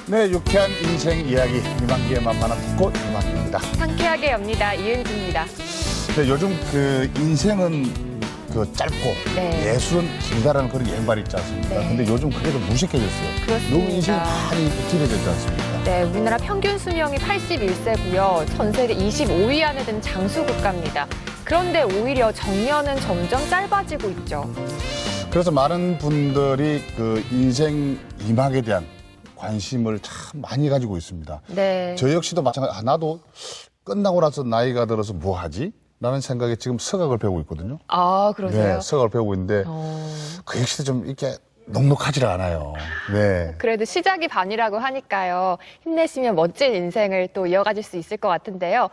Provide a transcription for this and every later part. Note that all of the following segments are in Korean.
네, 유쾌한 인생 이야기 이만기의 만만한 듣고 이만기입니다. 상쾌하게 엽니다. 이은지입니다. 네, 요즘 그 인생은 그 짧고 네. 예술은 길다라는 그런 옛말이 있지 않습니까? 네. 근데 요즘 그게 좀 무식해졌어요. 그렇습니다. 너무 인생이 많이 길어졌지 않습니까? 네, 우리나라 평균 수명이 81세고요. 전 세계 25위 안에 든 장수 국가입니다. 그런데 오히려 정년은 점점 짧아지고 있죠. 그래서 많은 분들이 그 인생 이막에 대한 관심을 참 많이 가지고 있습니다. 네. 저 역시도 마찬가지. 나도 끝나고 나서 나이가 들어서 뭐 하지? 라는 생각에 지금 서각을 배우고 있거든요. 아, 그러세요? 네, 서각을 배우고 있는데 그 역시도 좀 이렇게 넉넉하지를 않아요. 네. 그래도 시작이 반이라고 하니까요. 힘내시면 멋진 인생을 또 이어가실 수 있을 것 같은데요.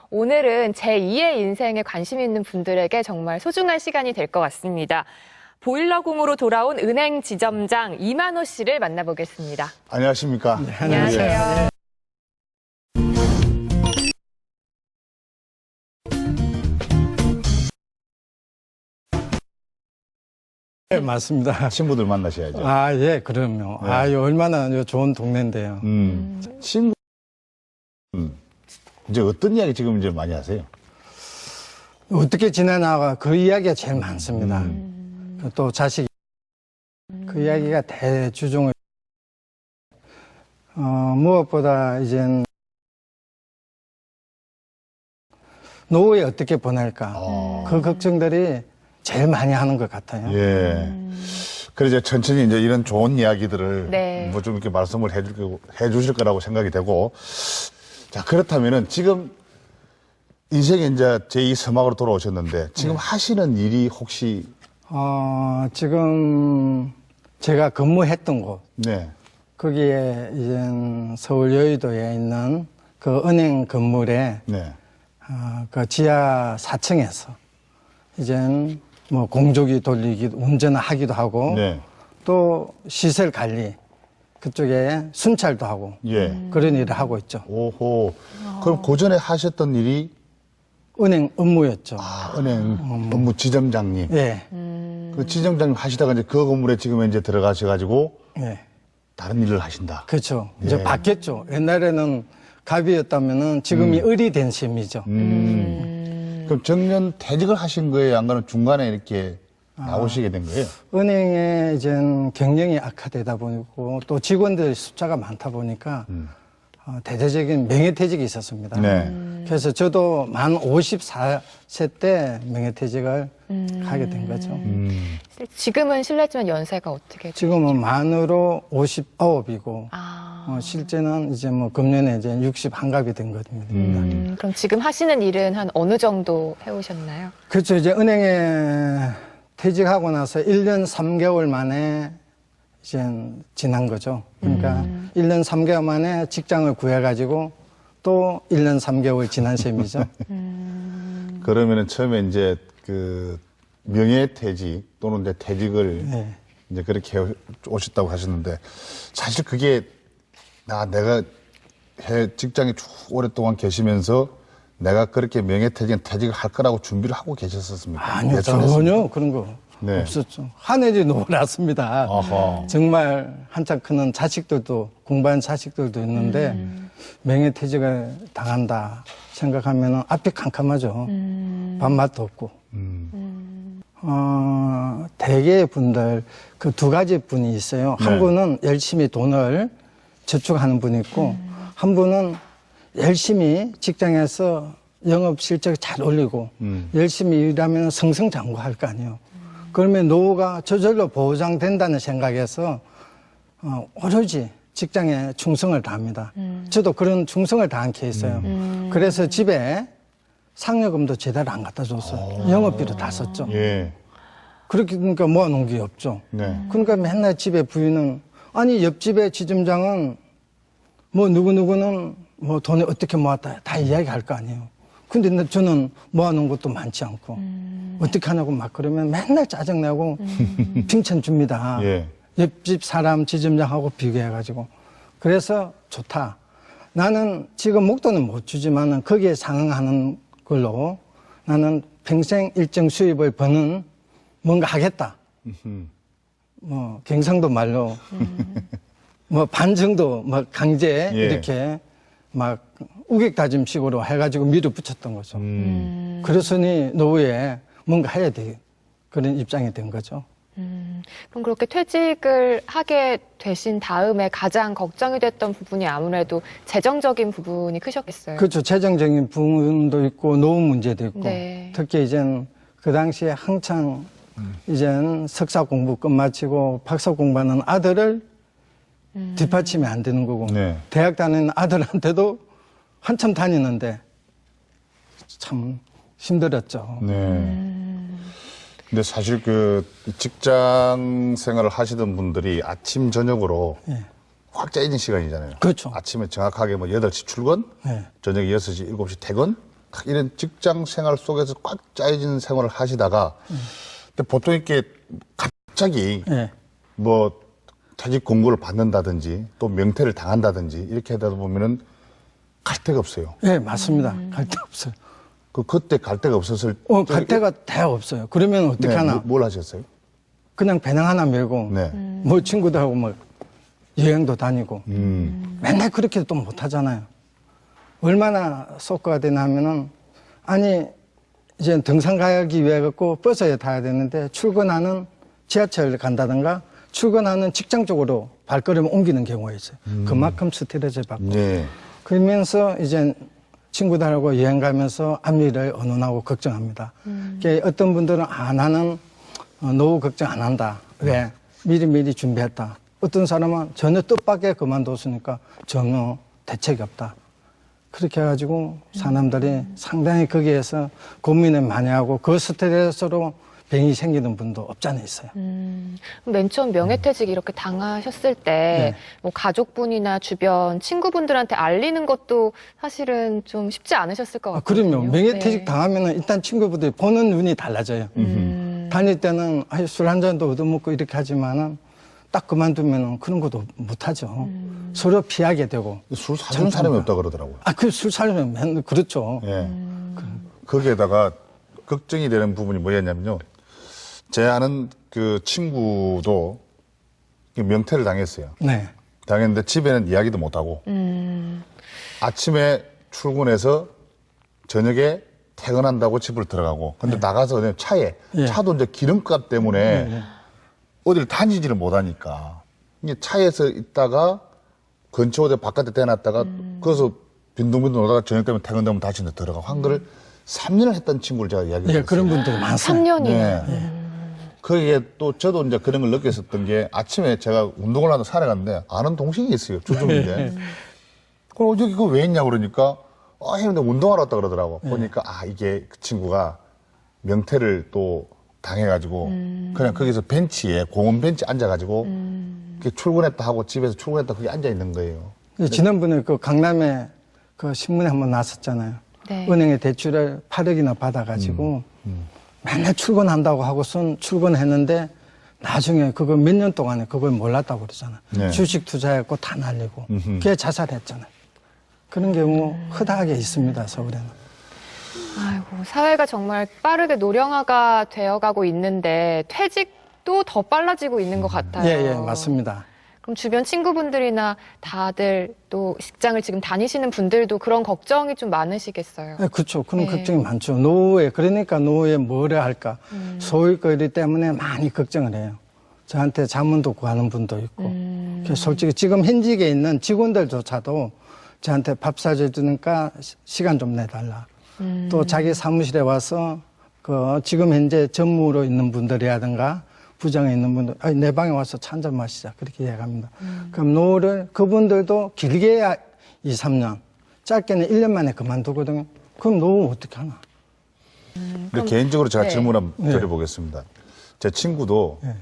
오늘은 제2의 인생에 관심 있는 분들에게 정말 소중한 시간이 될 것 같습니다. 보일러공으로 돌아온 은행 지점장 이만호 씨를 만나보겠습니다. 안녕하십니까? 네, 안녕하세요. 네, 맞습니다. 친구들 만나셔야죠. 아, 예, 그럼요. 네. 아, 얼마나 좋은 동네인데요. 친구, 이제 어떤 이야기 지금 이제 많이 하세요? 어떻게 지내나가 그 이야기가 제일 많습니다. 또 자식, 그 이야기가 대주종을, 무엇보다 이젠 노후에 어떻게 보낼까. 그 걱정들이 제일 많이 하는 것 같아요. 예. 그래서 이제 천천히 이제 이런 좋은 이야기들을 네. 뭐 좀 이렇게 말씀을 해주실 거라고 생각이 되고. 자, 그렇다면은 지금 인생에 이제 제2 서막으로 돌아오셨는데 지금 하시는 일이 혹시 지금 제가 근무했던 곳, 네. 거기에 이제 서울 여의도에 있는 그 은행 건물에 네. 그 지하 4층에서 이제 뭐 공조기 돌리기 운전하기도 하고 네. 또 시설 관리 그쪽에 순찰도 하고 예. 그런 일을 하고 있죠. 오호. 그럼 그 전에 하셨던 일이 은행 업무였죠. 은행 업무 지점장님. 예, 그 지점장님 하시다가 이제 그 건물에 지금 이제 들어가셔가지고 예, 다른 일을 하신다. 그렇죠. 이제 예. 바뀌었죠. 옛날에는 갑이었다면은 지금이 을이 된 셈이죠. 그럼 정년 퇴직을 하신 거예요? 안 그러면 중간에 이렇게 나오시게 된 거예요? 은행에 이제 경영이 악화되다 보니까 또 직원들 숫자가 많다 보니까 대대적인 명예퇴직이 있었습니다. 네. 그래서 저도 만 54세 때 명예퇴직을 하게 된 거죠. 지금은 실례지만 연세가 어떻게 되죠? 지금은 만으로 59이고 아, 실제는 이제 뭐 금년에 이제 60 한갑이 된 겁니다. 그럼 지금 하시는 일은 한 어느 정도 해오셨나요? 그렇죠. 이제 은행에 퇴직하고 나서 1년 3개월 만에 이제 지난 거죠. 그러니까 1년 3개월 만에 직장을 구해가지고 또 1년 3개월 지난 셈이죠. 그러면은 처음에 이제 그 명예퇴직 또는 이제 퇴직을 네. 이제 그렇게 오셨다고 하셨는데 사실 그게 내가 직장에 쭉 오랫동안 계시면서 내가 그렇게 퇴직을 할 거라고 준비를 하고 계셨었습니까? 아니요, 예상했습니까? 전혀 그런 거 네. 없었죠. 하늘이 놀랐습니다. 아하. 정말 한참 크는 자식들도, 공부한 자식들도 있는데 명예퇴직을 당한다 생각하면 앞이 캄캄하죠. 밥맛도 없고. 대개의 분들, 그 두 가지 분이 있어요. 네. 한 분은 열심히 돈을 저축하는 분이 있고, 한 분은 열심히 직장에서 영업 실적을 잘 올리고, 열심히 일하면 승승장구할 거 아니에요. 그러면 노후가 저절로 보장된다는 생각에서, 오로지 직장에 충성을 다합니다. 저도 그런 충성을 다한 케이스예요. 그래서 집에 상여금도 제대로 안 갖다 줬어요. 영업비로 다 썼죠. 예. 그렇게 그러니까 모아놓은 게 없죠. 네. 그러니까 맨날 집에 부인은 아니 옆집에 지점장은 뭐 누구누구는 뭐 돈을 어떻게 모았다 다 이야기할 거 아니에요. 근데 저는 모아놓은 것도 많지 않고 어떻게 하냐고 막 그러면 맨날 짜증내고 칭찬 줍니다. 예. 옆집 사람 지점장하고 비교해가지고 그래서 좋다. 나는 지금 목돈은 못 주지만은 거기에 상응하는 걸로 나는 평생 일정 수입을 버는 뭔가 하겠다. 뭐 경상도 말로 뭐 반 정도 막 강제 예. 이렇게 막 우격다짐식으로 해가지고 밀어붙였던 거죠. 그러서니 노후에 뭔가 해야 돼 그런 입장이 된 거죠. 그럼 그렇게 퇴직을 하게 되신 다음에 가장 걱정이 됐던 부분이 아무래도 재정적인 부분이 크셨겠어요. 그렇죠. 재정적인 부분도 있고 노후 문제도 있고 네. 특히 이젠 그 당시에 한창 이젠 석사 공부 끝마치고 박사 공부하는 아들을 뒷받침이 안 되는 거고 네. 대학 다니는 아들한테도 한참 다니는데 참 힘들었죠. 네. 근데 사실 그 직장 생활을 하시던 분들이 아침 저녁으로 예. 확 짜여진 시간이잖아요. 그렇죠. 아침에 정확하게 뭐 8시 출근, 네. 저녁 6시, 7시 퇴근, 딱 이런 직장 생활 속에서 꽉 짜여진 생활을 하시다가 근데 보통 이렇게 갑자기 예. 뭐 퇴직 공고를 받는다든지 또 명퇴를 당한다든지 이렇게 하다 보면은 갈 데가 없어요. 예, 맞습니다. 갈 데 없어요. 그때 갈 데가 없었을 갈 데가 다 없어요. 그러면 어떻게 네, 하나? 뭘 하셨어요? 그냥 배낭 하나 메고 네. 뭐 친구들하고 뭐 여행도 다니고 맨날 그렇게 또 못 하잖아요. 얼마나 속도가 되나 하면은 아니 이제 등산 가기 위해 갖고 버스에 타야 되는데 출근하는 지하철 간다든가 출근하는 직장 쪽으로 발걸음을 옮기는 경우가 있어요. 그만큼 스트레스 받고 네. 그러면서 이제 친구들하고 여행 가면서 앞일을 언론하고 걱정합니다. 어떤 분들은 나는 노후 걱정 안 한다. 왜? 미리미리 준비했다. 어떤 사람은 전혀 뜻밖의 그만뒀으니까 전혀 대책이 없다. 그렇게 해가지고 사람들이 상당히 거기에서 고민을 많이 하고 그 스트레스로 병이 생기는 분도 없지 않아 있어요. 맨 처음 명예퇴직 이렇게 당하셨을 때, 네. 뭐 가족분이나 주변 친구분들한테 알리는 것도 사실은 좀 쉽지 않으셨을 것 같거든요. 그러면 명예퇴직 네. 당하면은 일단 친구분들이 보는 눈이 달라져요. 다닐 때는 술 한 잔도 얻어먹고 이렇게 하지만은 딱 그만두면은 그런 것도 못하죠. 서로 피하게 되고. 술 사주는 사람이 없다 그러더라고요. 그 술 살면 맨날 그렇죠. 예. 거기에다가 걱정이 되는 부분이 뭐였냐면요. 제 아는 그 친구도 명퇴를 당했어요. 네. 당했는데 집에는 이야기도 못하고 아침에 출근해서 저녁에 퇴근한다고 집을 들어가고 근데 나가서 그냥 차에 예. 차도 이제 기름값 때문에 어디를 다니지를 못하니까 이게 차에서 있다가 근처 어디 바깥에 대놨다가 거기서 빈둥빈둥 오다가 저녁 때문에 퇴근되면 다시 이제 들어가고 한 거를 3년을 했던 친구를 제가 이야기를 예, 했어요. 그런 분들이 많습니다. 3년이나. 네. 거기에 또 저도 이제 그런 걸 느꼈었던 게 아침에 제가 운동을 하러 산에 갔는데 아는 동생이 있어요. 주중인데. 그럼 여기 그거 왜 했냐고 그러니까 형님 운동하러 왔다 그러더라고. 보니까 이게 그 친구가 명퇴를 또 당해가지고 그냥 거기서 벤치에 공원 벤치 앉아가지고 이렇게 출근했다 하고 집에서 출근했다 거기 앉아 있는 거예요. 지난번에 그 강남에 그 신문에 한번 났었잖아요. 네. 은행에 대출을 8억이나 받아가지고 맨날 출근한다고 하고선 출근했는데 나중에 그거 몇 년 동안에 그걸 몰랐다고 그러잖아요. 네. 주식 투자했고 다 날리고 그게 자살했잖아요. 그런 경우 흔하게 있습니다, 서울에는. 아이고, 사회가 정말 빠르게 노령화가 되어가고 있는데 퇴직도 더 빨라지고 있는 것 같아요. 예, 맞습니다. 그럼 주변 친구분들이나 다들 또 직장을 지금 다니시는 분들도 그런 걱정이 좀 많으시겠어요. 네, 그렇죠. 그런 네. 걱정이 많죠. 노후에, 그러니까 노후에 뭐를 할까. 소일거리 때문에 많이 걱정을 해요. 저한테 자문도 구하는 분도 있고. 그래서 솔직히 지금 현직에 있는 직원들조차도 저한테 밥 사주니까 시간 좀 내달라. 또 자기 사무실에 와서 그 지금 현재 전무로 있는 분들이라든가 부장에 있는 분들, 내 방에 와서 차 한잔 마시자. 그렇게 이야기합니다. 그럼 노후를 그분들도 길게야 2, 3년, 짧게는 1년 만에 그만두거든요. 그럼 노후 어떻게 하나? 근데 개인적으로 제가 네. 질문 한번 드려보겠습니다. 제 친구도 네.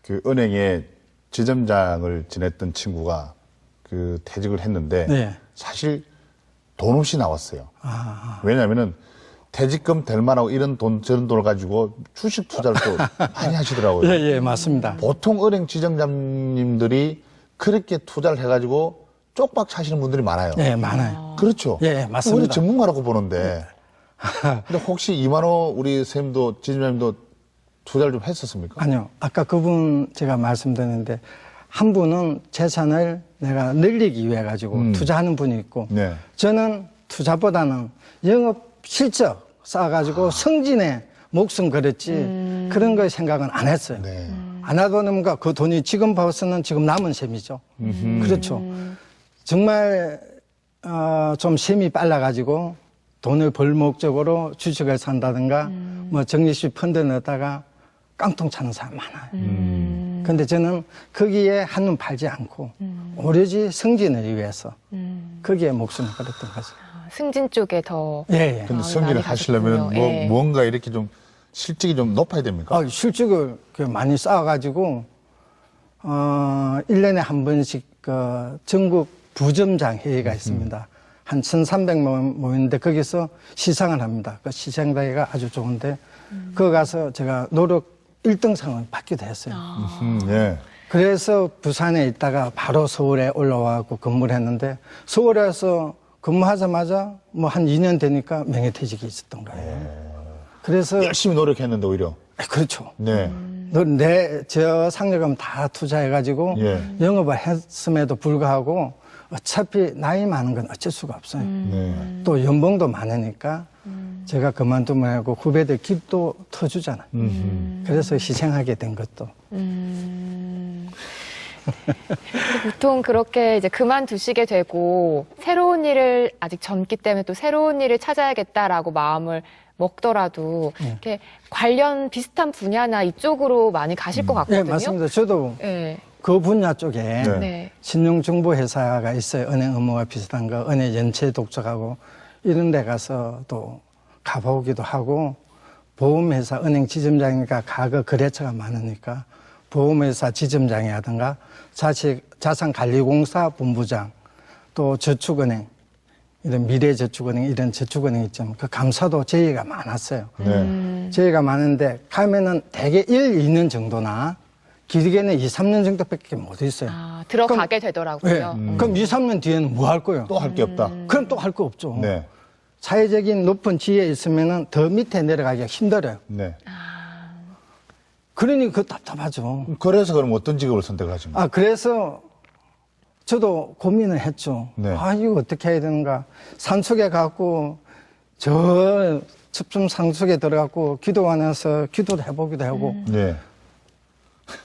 그 은행에 지점장을 지냈던 친구가 그 퇴직을 했는데 네. 사실 돈 없이 나왔어요. 왜냐하면은 퇴직금 될 만하고 이런 돈 저런 돈을 가지고 주식 투자를 또 많이 하시더라고요. 예, 맞습니다. 보통 은행 지점장님들이 그렇게 투자를 해가지고 쪽박 차시는 분들이 많아요. 예, 많아요. 그렇죠. 예, 맞습니다. 우리 전문가라고 보는데. 근데 혹시 이만호 우리 선생님도 지점장님도 투자를 좀 했었습니까? 아니요. 아까 그분 제가 말씀드렸는데 한 분은 재산을 내가 늘리기 위해 가지고 투자하는 분이 있고 네. 저는 투자보다는 영업 실적 쌓아가지고 승진에 목숨 걸었지 그런 거 생각은 안 했어요. 네. 안 하다 보니까 그 돈이 지금 봐서는 지금 남은 셈이죠. 그렇죠. 정말 좀 셈이 빨라가지고 돈을 벌 목적으로 주식을 산다든가 뭐 적립식 펀드 넣다가 깡통 차는 사람 많아요. 근데 저는 거기에 한눈 팔지 않고 오로지 승진을 위해서 거기에 목숨을 걸었던 거죠. 승진 쪽에 더 예, 예. 근데 마음이 승진을 많이 하시려면 뭐 가셨군요. 예. 무언가 이렇게 좀 실적이 좀 높아야 됩니까? 실적을 많이 쌓아가지고 1년에 한 번씩 그 전국 부점장 회의가 있습니다. 한 1,300명 모이는데 거기서 시상을 합니다. 그 시상대회가 아주 좋은데 거기 가서 제가 노력 1등상을 받기도 했어요. 예. 그래서 부산에 있다가 바로 서울에 올라와서 근무를 했는데 서울에서 근무하자마자 뭐 한 2년 되니까 명예퇴직이 있었던 거예요. 그래서 열심히 노력했는데 오히려. 그렇죠. 네. 저 상여금 다 투자해가지고 예. 영업을 했음에도 불구하고 어차피 나이 많은 건 어쩔 수가 없어요. 네. 또 연봉도 많으니까 제가 그만두면 하고 후배들 깁도 터주잖아요. 그래서 희생하게 된 것도. 보통 그렇게 이제 그만두시게 되고 새로운 일을 아직 젊기 때문에 또 새로운 일을 찾아야겠다라고 마음을 먹더라도 이렇게 관련 비슷한 분야나 이쪽으로 많이 가실 것 같거든요. 네, 맞습니다. 저도 네. 그 분야 쪽에 네. 네. 신용정보회사가 있어요. 은행 업무와 비슷한 거, 은행 연체 독촉하고 이런 데 가서 또 가보기도 하고 보험회사, 은행 지점장이니까 과거 거래처가 많으니까 보험회사 지점장이 하든가 자산관리공사 본부장 또 저축은행 이런 미래저축은행 이런 저축은행 있죠. 그 감사도 제의가 많았어요. 네. 제의가 많은데 가면은 대개 1, 2년 정도나 길게는 2, 3년 정도밖에 못 있어요. 아, 들어가게 되더라고요. 네. 그럼 2, 3년 뒤에는 뭐 할 거예요? 또 할 게 없다. 그럼 또 할 거 없죠. 네. 사회적인 높은 지위에 있으면은 더 밑에 내려가기가 힘들어요. 네. 그러니 그 답답하죠. 그래서 그럼 어떤 직업을 선택하십니까? 그래서 저도 고민을 했죠. 네. 이거 어떻게 해야 되는가. 산속에 가고, 저 첩중 산속에 들어가고, 기도관에서 기도를 해보기도 하고, 네.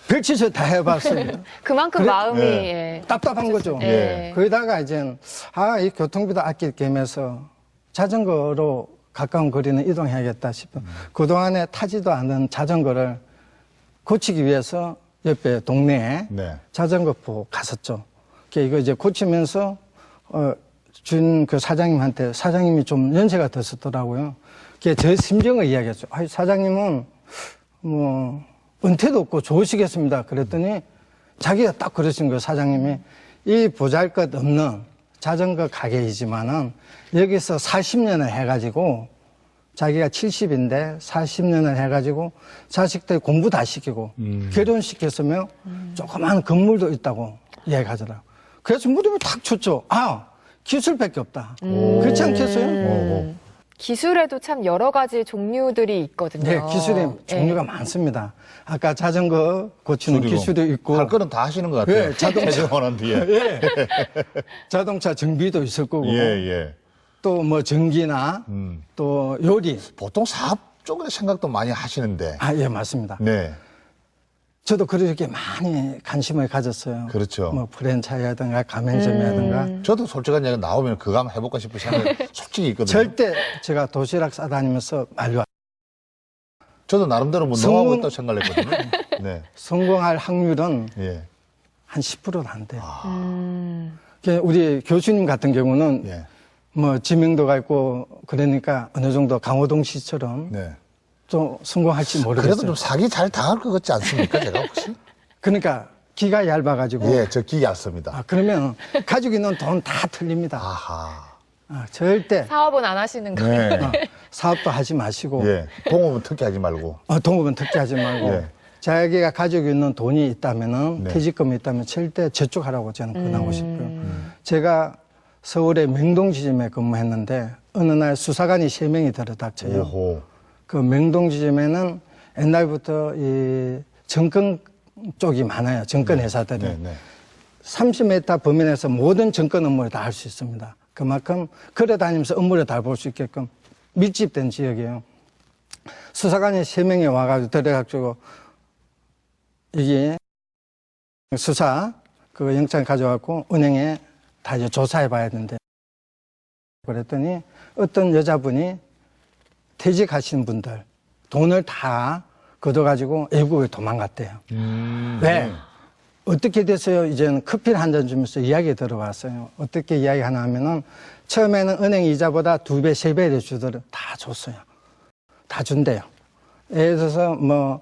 별짓을 다 해봤어요. 그만큼 그래? 마음이 네. 예. 답답한 거죠. 예. 거기다가 이제, 이 교통비도 아낄 겸해서 자전거로 가까운 거리는 이동해야겠다 싶어. 그동안에 타지도 않은 자전거를 고치기 위해서 옆에 동네에 네. 자전거포 갔었죠. 이거 이제 고치면서 준 그 사장님한테 사장님이 좀 연세가 됐었더라고요. 제 심정을 이야기했죠. 사장님은 뭐 은퇴도 없고 좋으시겠습니다. 그랬더니 자기가 딱 그러신 거예요. 사장님이 이 보잘것없는 자전거 가게이지만은 여기서 40년을 해가지고 자기가 70인데 40년을 해가지고 자식들 공부 다 시키고 결혼시켰으면 조그마한 건물도 있다고 이야기하더라고요. 그래서 무릎을 탁 쳤죠. 기술밖에 없다. 그렇지 않겠어요? 기술에도 참 여러 가지 종류들이 있거든요. 네, 기술의 예. 종류가 많습니다. 아까 자전거 고치는 기술도 있고, 할 거는 다 하시는 것 같아요. 예, 자동차. 퇴직하고 뒤에. 예. 자동차 정비도 있을 거고, 예, 예. 또 뭐 전기나 또 요리. 보통 사업 쪽에 생각도 많이 하시는데. 예, 맞습니다. 네. 저도 그렇게 많이 관심을 가졌어요. 그렇죠. 뭐 프랜차이즈라든가 가맹점이라든가. 저도 솔직한 얘기 나오면 그거 한번 해볼까 싶은 생각이 솔직히 있거든요. 절대 제가 도시락 싸다니면서 말로 저도 나름대로 뭐 노하고 있다고 생각을 했거든요. 네. 성공할 확률은 예. 한 10%도 안 돼요. 우리 교수님 같은 경우는 예. 뭐 지명도가 있고 그러니까 어느 정도 강호동 씨처럼 네. 좀 성공할지 모르겠어요. 그래도 좀 사기 잘 당할 것 같지 않습니까, 제가 혹시? 그러니까 기가 얇아가지고 예, 저 기계 얇습니다. 그러면 가지고 있는 돈 다 틀립니다. 아하. 절대 사업은 안 하시는 거예요. 네. 사업도 하지 마시고 예. 동업은 특히 하지 말고. 동업은 특히하지 말고 예. 자기가 가지고 있는 돈이 있다면은 네. 퇴직금이 있다면 절대 저축하라고 저는 권하고 싶고요. 제가 서울의 명동지점에 근무했는데 어느 날 수사관이 3명이 들어닥쳐요. 오호. 그 명동지점에는 옛날부터 이 정권 쪽이 많아요. 증권 회사들이. 네, 네. 30m 범위 내에서 모든 증권 업무를 다 할 수 있습니다. 그만큼 걸어다니면서 업무를 다 볼 수 있게끔 밀집된 지역이에요. 수사관이 3명이 와가지고 들어가지고 이게 수사 그 영장 가져갖고 은행에 다 이제 조사해 봐야 되는데 그랬더니 어떤 여자분이 퇴직하신 분들 돈을 다 걷어가지고 외국에 도망갔대요. 왜? 어떻게 됐어요? 이제는 커피를 한 잔 주면서 이야기 들어왔어요. 어떻게 이야기 하나 하면은 처음에는 은행 이자보다 2배, 3배를 주더라도 다 줬어요. 다 준대요. 예를 들어서 뭐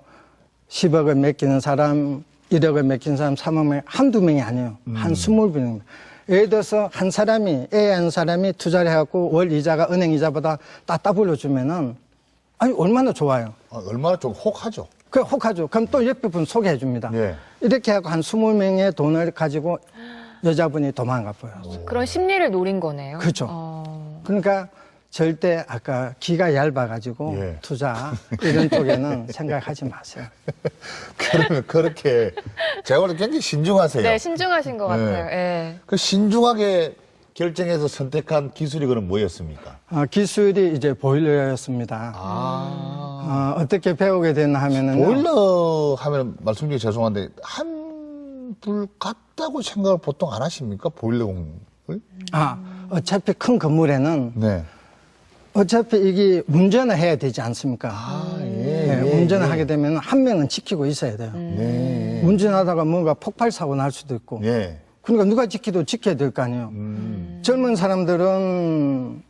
10억을 맡기는 사람, 1억을 맡기는 사람, 3억을 한두 명이 아니에요. 한 20명입니다. 예를 들어서 한 사람이, 한 사람이 투자를 해갖고 월 이자가 은행 이자보다 따따블로 주면은 아니, 얼마나 좋아요. 얼마나 좀 혹하죠. 그 혹하죠. 그럼 또 옆에 분 소개해 줍니다. 예. 이렇게 하고 한 20명의 돈을 가지고 여자분이 도망가 버렸어요. 그런 심리를 노린 거네요. 그렇죠. 그러니까 절대 아까 기가 얇아가지고 예. 투자 이런 쪽에는 생각하지 마세요. 그러면 그렇게 제가 볼 때 굉장히 신중하세요. 네, 신중하신 것 같아요. 예. 그 신중하게 결정해서 선택한 기술이 그럼 뭐였습니까? 기술이 이제 보일러였습니다. 어떻게 배우게 됐나 하면은 보일러 하면 말씀 중에 죄송한데 한 불 같다고 생각을 보통 안 하십니까? 보일러 공을? 어차피 큰 건물에는 네. 어차피 이게 운전을 해야 되지 않습니까? 운전을 하게 되면 한 명은 지키고 있어야 돼요. 네. 운전하다가 뭔가 폭발 사고 날 수도 있고. 예. 그러니까 누가 지켜야 될 거 아니에요. 젊은 사람들은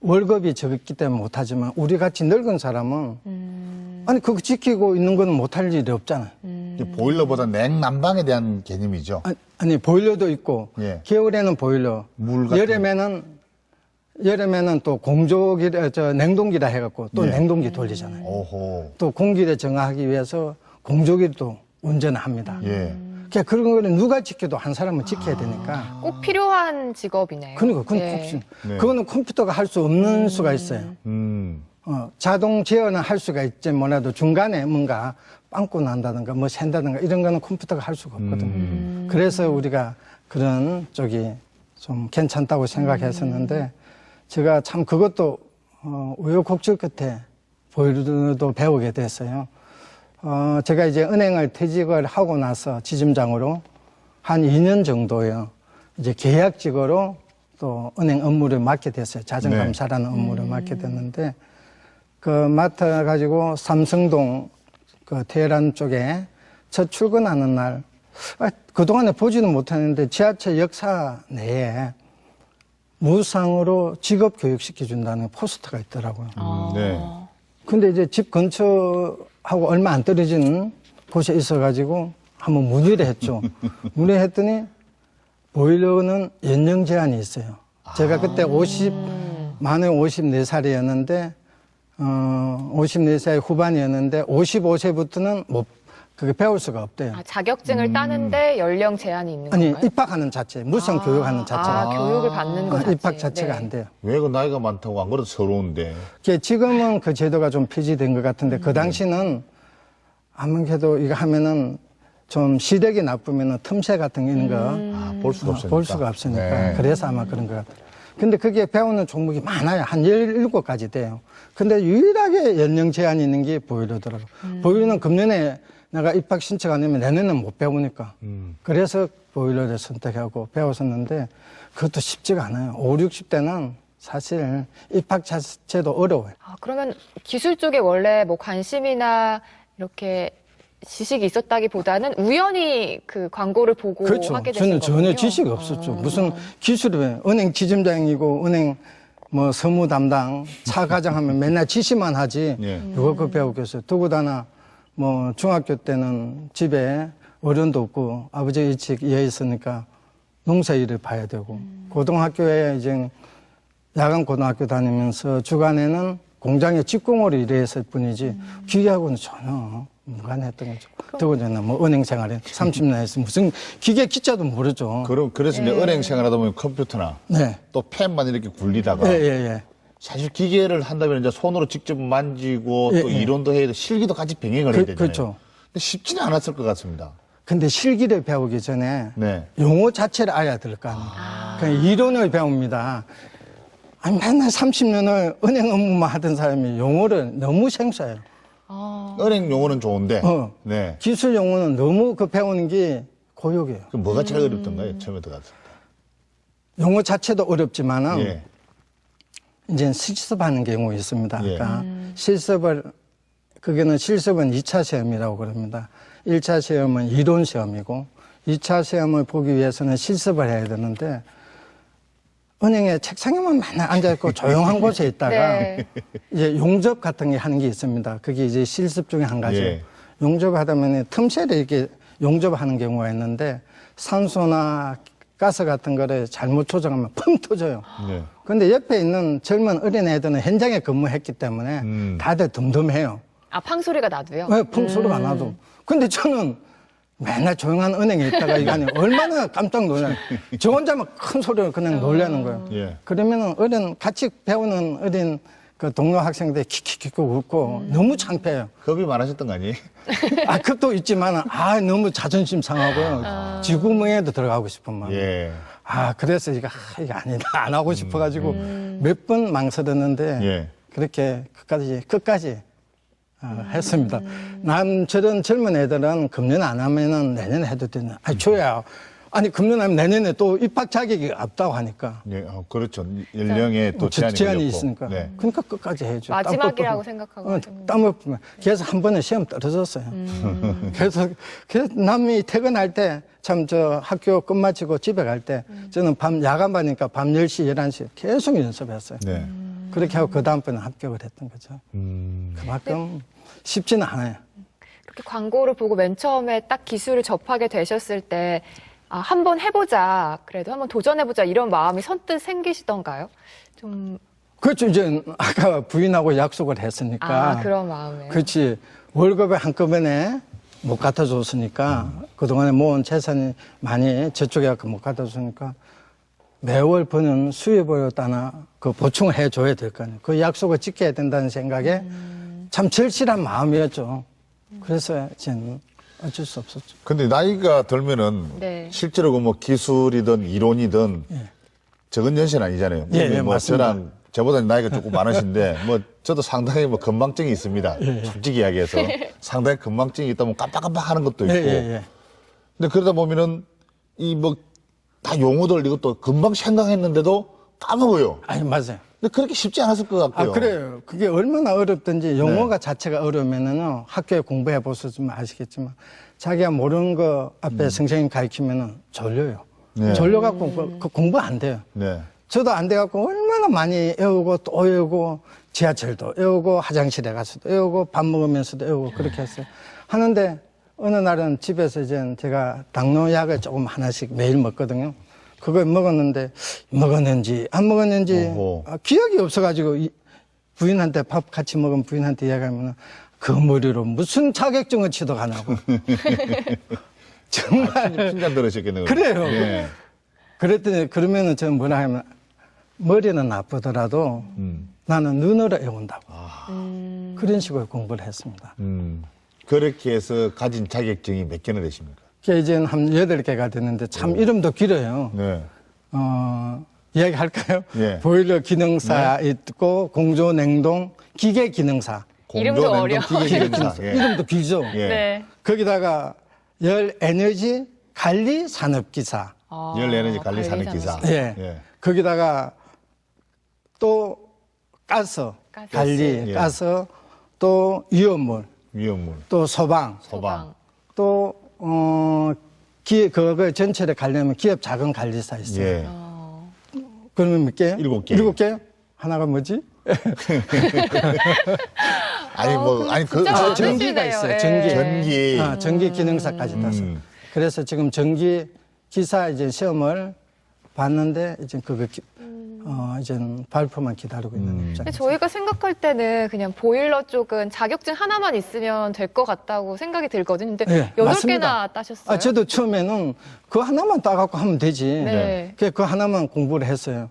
월급이 적기 때문에 못하지만 우리 같이 늙은 사람은 아니 그거 지키고 있는 건 못할 일이 없잖아요. 이제 보일러보다 냉난방에 대한 개념이죠. 아니 보일러도 있고 예. 겨울에는 보일러, 물 같은 여름에는 또 공조기라 냉동기라 해갖고 또 예. 냉동기 돌리잖아요. 오호. 또 공기를 정화하기 위해서 공조기도 운전을 합니다. 예. 그러니까 그런 거는 누가 지켜도 한 사람은 지켜야 되니까. 꼭 필요한 직업이네요. 그러니까 그건 예. 네. 그거는 컴퓨터가 할 수 없는 수가 있어요. 자동 제어는 할 수가 있지 뭐라도 중간에 뭔가 빵꾸 난다든가 뭐 샌다든가 이런 거는 컴퓨터가 할 수가 없거든요. 그래서 우리가 그런 쪽이 좀 괜찮다고 생각했었는데 제가 참 그것도 우여곡절 끝에 보일러도 배우게 됐어요. 제가 이제 은행을 퇴직을 하고 나서 지점장으로 한 2년 정도요. 이제 계약직으로 또 은행 업무를 맡게 됐어요. 자정감사라는 업무를 맡게 됐는데 그 맡아가지고 삼성동 그 테헤란 쪽에 첫 출근하는 날 그동안에 보지는 못했는데 지하철 역사 내에 무상으로 직업 교육시켜준다는 포스터가 있더라고요. 네. 근데 이제 집 근처하고 얼마 안 떨어진 곳에 있어가지고 한번 문의를 했죠. 문의했더니 보일러는 연령 제한이 있어요. 제가 그때 만에 54살이었는데 54살 후반이었는데 55세부터는 그게 배울 수가 없대요. 자격증을 따는데 연령 제한이 있는 아니 건가요? 입학하는 자체, 무상 교육하는 자체가 교육을 받는 것 자체. 입학 자체가 네. 안 돼요. 왜 그 나이가 많다고 안 그래도 서러운데. 지금은 그 제도가 좀 폐지된 것 같은데 그 당시는 아무래도 이거 하면은 좀 시력이 나쁘면은 틈새 같은 거 이런 거 볼 수가 없으니까. 볼 수가 없으니까 네. 그래서 아마 그런 것 같아요. 근데 그게 배우는 종목이 많아요. 한 17가지 돼요. 근데 유일하게 연령 제한이 있는 게 보일러더라고요. 보일러는 금년에 내가 입학 신청 안 하면 내년에는 못 배우니까. 그래서 보일러를 선택하고 배웠었는데 그것도 쉽지가 않아요. 5, 60대는 사실 입학 자체도 어려워요. 그러면 기술 쪽에 원래 뭐 관심이나 이렇게 지식이 있었다기보다는 우연히 그 광고를 보고 그렇죠. 하게 되신 저는 거군요. 전혀 지식이 없었죠. 무슨 기술이 왜 은행 지점장이고 은행 뭐 서무 담당 차 과장하면 맨날 지시만 하지 예. 누가 그거 배우겠어요. 더구나 뭐 중학교 때는 집에 어른도 없고 아버지 일찍 이해 있으니까 농사일을 봐야 되고 고등학교에 이제 야간 고등학교 다니면서 주간에는 공장에 직공으로 일했을 뿐이지 기계하고는 전혀 무관했던 거죠. 더구나 뭐 은행 생활에 30년 했으면 무슨 기계 기자도 모르죠. 그래서 이제 은행 생활하다 보면 컴퓨터나 네. 또 펜만 이렇게 굴리다가 예. 사실 기계를 한다면 이제 손으로 직접 만지고 또 예. 이론도 해야 돼 실기도 같이 병행을 해야 되잖아요. 그렇죠. 쉽지는 않았을 것 같습니다. 근데 실기를 배우기 전에 네. 용어 자체를 알아야 될 거 아니에요. 그냥 이론을 배웁니다. 아니, 맨날 30년을 은행 업무만 하던 사람이 용어를 너무 생소해요. 은행 용어는 좋은데. 네. 기술 용어는 너무 그 배우는 게 고역이에요. 그럼 뭐가 제일 어렵던가요? 처음에 들어갔을 때. 용어 자체도 어렵지만은 예. 이제 실습하는 경우가 있습니다. 예. 그러니까 그게는 실습은 2차 시험이라고 그럽니다. 1차 시험은 이론 시험이고 2차 시험을 보기 위해서는 실습을 해야 되는데 은행에 책상에만 맨날 앉아있고 조용한 곳에 있다가 네. 이제 용접 같은 게 하는 게 있습니다. 그게 이제 실습 중에 한 가지. 예. 용접하다 보면 틈새를 이렇게 용접하는 경우가 있는데 산소나 가스 같은 거를 잘못 조정하면 펑 터져요. 네. 근데 옆에 있는 젊은 어린애들은 현장에 근무했기 때문에 다들 덤덤해요. 아, 팡소리가 나도요? 왜 펑소리가 나도. 근데 저는 맨날 조용한 은행에 있다가 이거 아니 얼마나 깜짝 놀라요. 저 혼자만 큰 소리로 그냥 놀라는 거예요. 예. 그러면은 같이 배우는 어린 그 동료 학생들이 킥킥킥 웃고 너무 창피해요. 겁이 많으셨던 거 아니에요? 아, 그것도 있지만, 너무 자존심 상하고요. 지구멍에도 들어가고 싶은 마음. 예. 그래서 이거 아니다. 안 하고 싶어가지고 몇 번 망설였는데, 예. 그렇게 끝까지 했습니다. 저런 젊은 애들은 금년 안 하면은 내년에 해도 되나. 줘야. 아니, 금년 하면 내년에 또 입학 자격이 없다고 하니까. 예, 그렇죠. 연령에 또 제한이 걸렸고. 있으니까. 네. 그러니까 끝까지 해야죠. 마지막이라고 생각하고 하시는구나. 땀을 뿌면. 그래서 한 번에 시험 떨어졌어요. 그래서 남이 퇴근할 때 참 저 학교 끝마치고 집에 갈 때 저는 야간반이니까 밤 10시, 11시 계속 연습했어요. 네. 그렇게 하고 그 다음번에 합격을 했던 거죠. 그만큼 쉽지는 않아요. 그렇게 광고를 보고 맨 처음에 딱 기술을 접하게 되셨을 때 한번 해보자, 그래도 한번 도전해보자 이런 마음이 선뜻 생기시던가요? 좀 그렇죠. 이제 아까 부인하고 약속을 했으니까. 그런 마음에. 그렇지. 월급을 한꺼번에 못 갖다 줬으니까 그동안에 모은 재산이 많이 저쪽에 못 갖다 줬으니까 매월 버는 수입을 따나 그 보충을 해줘야 될 거 아니에요. 그 약속을 지켜야 된다는 생각에 참 절실한 마음이었죠. 그래서 이제는 어쩔 수 없었죠. 근데 나이가 들면은 네. 실제로 그 뭐 기술이든 이론이든 적은 연세는 아니잖아요. 예, 뭐 맞습니다. 저랑 저보다 나이가 조금 많으신데 뭐 저도 상당히 뭐 건망증이 있습니다. 솔직히 이야기해서 상당히 건망증이 있다면 깜빡깜빡 하는 것도 있고. 근데 그러다 보면은 이 뭐 다 용어들 이것도 금방 생각했는데도 까먹어요. 아니, 맞아요. 근데 그렇게 쉽지 않았을 것 같고요. 그래요. 그게 얼마나 어렵든지 용어가 자체가 어려우면은 학교에 공부해 보셨으면 아시겠지만 자기가 모르는 거 앞에 선생님 가르치면은 졸려요. 네. 졸려갖고 그 공부 안 돼요. 네. 저도 안 돼갖고 얼마나 많이 외우고 또 외우고 지하철도 외우고 화장실에 가서도 외우고 밥 먹으면서도 외우고 그렇게 했어요. 하는데 어느 날은 집에서 이제 제가 당뇨약을 조금 하나씩 매일 먹거든요. 그걸 먹었는지 안 먹었는지 기억이 없어가지고 부인한테 밥 같이 먹은 부인한테 이야기하면 그 머리로 무슨 자격증을 취득하냐고. 정말 핀잔 들으셨겠네요. 그래요. 예. 그랬더니 그러면은 저는 뭐라 하면 머리는 나쁘더라도 나는 눈으로 외운다고. 그런 식으로 공부를 했습니다. 그렇게 해서 가진 자격증이 몇 개나 되십니까? 그게 이제 한 8개가 됐는데 참 이름도 길어요. 네. 이야기할까요? 예. 보일러 기능사 있고 공조 냉동 기계 기능사. 이름도 공조, 어려워. 냉동, 기계 기능사. 예. 이름도 길죠. 예. 네. 거기다가 열 에너지 관리 산업기사. 열 에너지 관리 산업 기사. 예. 예. 거기다가 또 가스 관리, 예. 가스 또 위험물, 위험물, 또 소방, 또 그거 전체를 관리하면 기업 자금 관리사 있어요. 예. 그러면 몇 개요? 7개. 7개? 하나가 뭐지? 진짜 전기가 많으시네요. 있어요. 예. 전기. 전기 기능사까지 땄어요. 그래서 지금 전기 기사 이제 시험을 봤는데 이제 그거 이제 발표만 기다리고 있는 입장이죠. 근데 저희가 생각할 때는 그냥 보일러 쪽은 자격증 하나만 있으면 될 것 같다고 생각이 들거든요. 근데 네, 8개나 맞습니다. 따셨어요? 저도 처음에는 그 하나만 따갖고 하면 되지. 네. 그 하나만 공부를 했어요.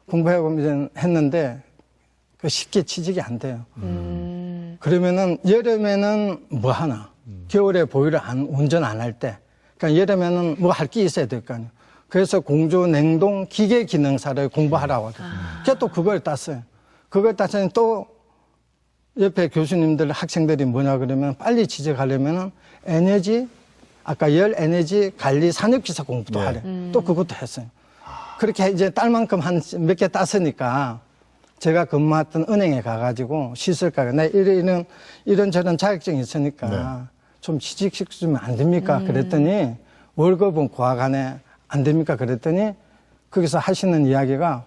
공부하고 이제 했는데 그 쉽게 취직이 안 돼요. 그러면은 여름에는 뭐 하나? 겨울에 보일러 운전 안 할 때. 그러니까 여름에는 뭐 할 게 있어야 될 거 아니에요. 그래서 공조 냉동 기계 기능사를 공부하라고 하더라고요. 그래서 또 그걸 땄어요. 그걸 땄더니 또 옆에 교수님들, 학생들이 뭐냐 그러면 빨리 취직하려면은 아까 열 에너지 관리 산업기사 공부도 네. 하래. 또 그것도 했어요. 그렇게 이제 딸만큼 한 몇 개 땄으니까 제가 근무했던 은행에 가가지고 시설가가 나 이런저런 자격증이 있으니까 네. 좀 취직시켜주면 안 됩니까? 그랬더니 월급은 고하간에 안 됩니까? 그랬더니 거기서 하시는 이야기가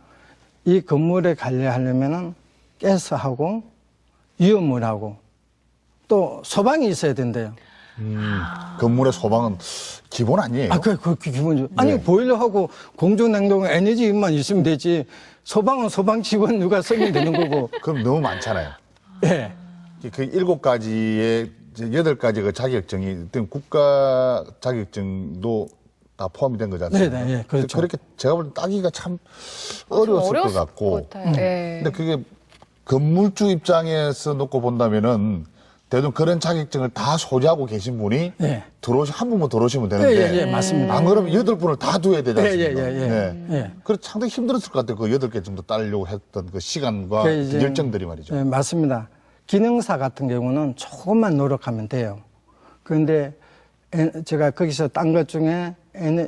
이 건물에 관리하려면은 가스하고 위험물하고 또 소방이 있어야 된대요. 건물의 소방은 기본 아니에요? 그 기본이죠. 아니, 네. 보일러하고 공조냉동 에너지만 있으면 되지. 소방은 소방 직원 누가 쓰면 되는 거고. 그럼 너무 많잖아요. 예. 그 7가지의 8가지 그 자격증이 어떤 국가 자격증도 다 포함이 된 거지 않습니까? 네네, 예, 그렇죠. 그렇게 제가 볼 때 따기가 참 어려웠을 것 같고. 것 같아요. 예. 근데 그게 건물주 입장에서 놓고 본다면은 대충 그런 자격증을 다 소지하고 계신 분이 예. 한 분만 들어오시면 되는데. 예, 맞습니다. 안 그러면 8분을 다 둬야 되지 않습니까? 예. 그래서 상당히 힘들었을 것 같아요. 그 8개 정도 따려고 했던 그 시간과 그 이제- 그 열정들이 말이죠. 예, 맞습니다. 기능사 같은 경우는 조금만 노력하면 돼요. 그런데 제가 거기서 딴 것 중에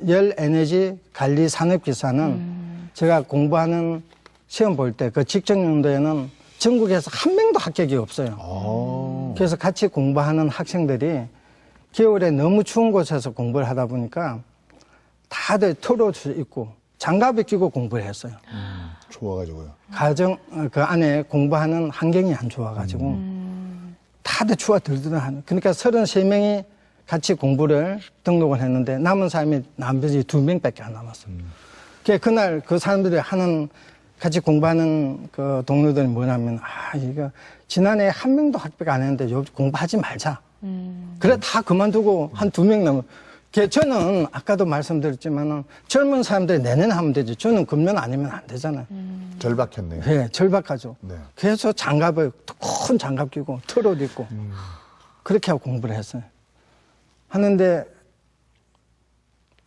열 에너지 관리 산업기사는 제가 공부하는 시험 볼 때 그 직전 연도에는 전국에서 한 명도 합격이 없어요. 그래서 같이 공부하는 학생들이 겨울에 너무 추운 곳에서 공부를 하다 보니까 다들 털옷을 입고 장갑을 끼고 공부를 했어요. 좋아가지고요. 그 안에 공부하는 환경이 안 좋아가지고 다들 추워 들들어 하는. 그러니까 33명이 같이 공부를 등록을 했는데 남은 사람이 남편이 2명밖에 안 남았어요. 그날 그 사람들이 같이 공부하는 그 동료들이 뭐냐면, 이거 지난해 한 명도 합격 안 했는데 요즘 공부하지 말자. 그래 다 그만두고 한 2명 남은. 저는 아까도 말씀드렸지만은 젊은 사람들이 내년에 하면 되지. 저는 금년 아니면 안 되잖아요. 절박했네요. 네, 절박하죠. 네. 그래서 큰 장갑 끼고 털옷 입고 그렇게 하고 공부를 했어요. 하는데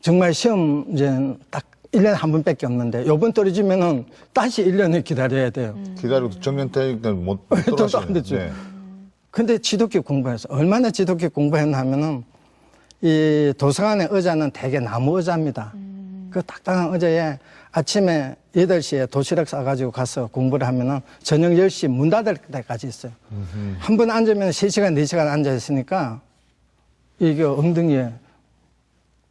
정말 시험 이제 딱 1년에 한 번밖에 없는데 요번 떨어지면은 다시 1년을 기다려야 돼요. 기다려도 정년퇴직 때는 못 또 안 돌아가시는. 되죠. 근데 지독히 공부해서 얼마나 지독히 공부했나 하면은 이 도서관의 의자는 대개 나무 의자입니다. 그 딱딱한 의자에 아침에 8시에 도시락 싸가지고 가서 공부를 하면은 저녁 10시 문 닫을 때까지 있어요. 한 번 앉으면 3시간, 4시간 앉아 있으니까 이게 엉덩이에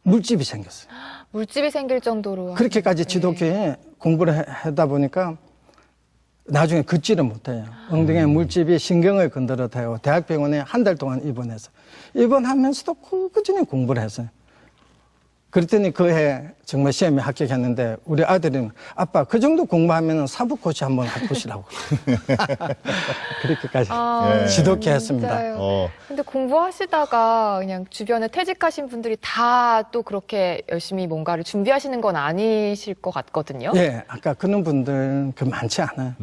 물집이 생겼어요. 물집이 생길 정도로. 그렇게까지 지독히 공부를 하다 보니까 나중에 걷지를 못해요. 엉덩이에 물집이 신경을 건드려대고 대학병원에 한 달 동안 입원해서 입원하면서도 꾸준히 공부를 했어요. 그랬더니 그 해 정말 시험에 합격했는데 우리 아들은 아빠 그 정도 공부하면 사부코치 한번 해보시라고 그렇게까지 예. 지독히 했습니다. 진짜요. 근데 공부하시다가 그냥 주변에 퇴직하신 분들이 다 또 그렇게 열심히 뭔가를 준비하시는 건 아니실 것 같거든요. 예, 아까 그런 분들 많지 않아요.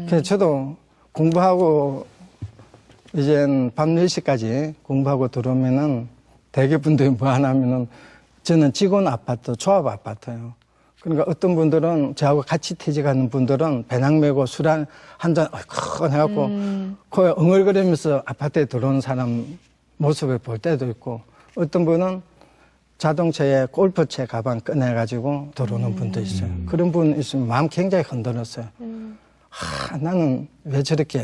그래서 저도 공부하고 이젠 밤 4시까지 공부하고 들어오면은 대개 분들이 뭐 하냐면은 저는 직원 아파트, 조합 아파트예요. 그러니까 어떤 분들은 저하고 같이 퇴직하는 분들은 배낭 메고 술 한잔 얼큰 해갖고 코에 엉얼거리면서 아파트에 들어오는 사람 모습을 볼 때도 있고 어떤 분은 자동차에 골프채 가방 꺼내가지고 들어오는 분도 있어요. 그런 분 있으면 마음 굉장히 흔들었어요. 나는 왜 저렇게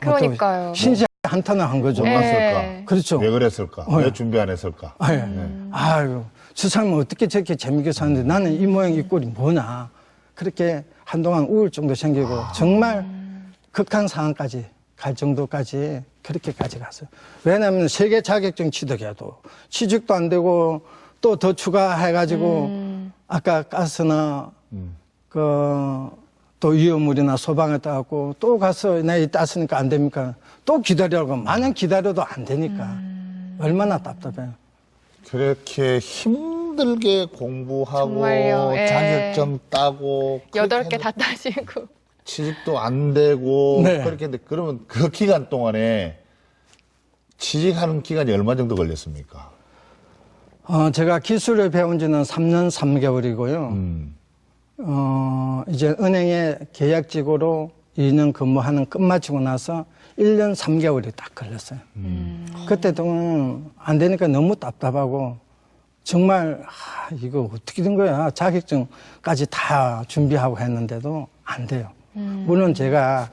그러니까요. 신세 한탄을 한 거죠. 못 났을까? 네. 그렇죠. 왜 그랬을까? 네. 왜 준비 안 했을까? 예. 아유, 저 사람은 어떻게 저렇게 재밌게 사는데 나는 이 모양 이 꼴이 뭐냐. 그렇게 한동안 우울증도 생기고 정말 극한 상황까지 갈 정도까지 그렇게까지 갔어요. 왜냐하면 세계 자격증 취득해도 취직도 안 되고 또 더 추가해가지고 아까 가스나 또 위험물이나 소방을 따갖고 또 가서 내가 땄으니까 안 됩니까? 또 기다려고 마냥 기다려도 안 되니까 얼마나 답답해요. 그렇게 힘들게 공부하고 정말요. 예. 자격증 따고 8개 다 따시고. 취직도 안 되고 네. 그렇게 했는데 그러면 그 기간 동안에 취직하는 기간이 얼마 정도 걸렸습니까? 제가 기술을 배운 지는 3년 3개월이고요. 이제 은행에 계약직으로 2년 근무하는 끝마치고 나서 1년 3개월이 딱 걸렸어요. 그때도 안 되니까 너무 답답하고 정말 이거 어떻게 된 거야. 자격증까지 다 준비하고 했는데도 안 돼요. 물론 제가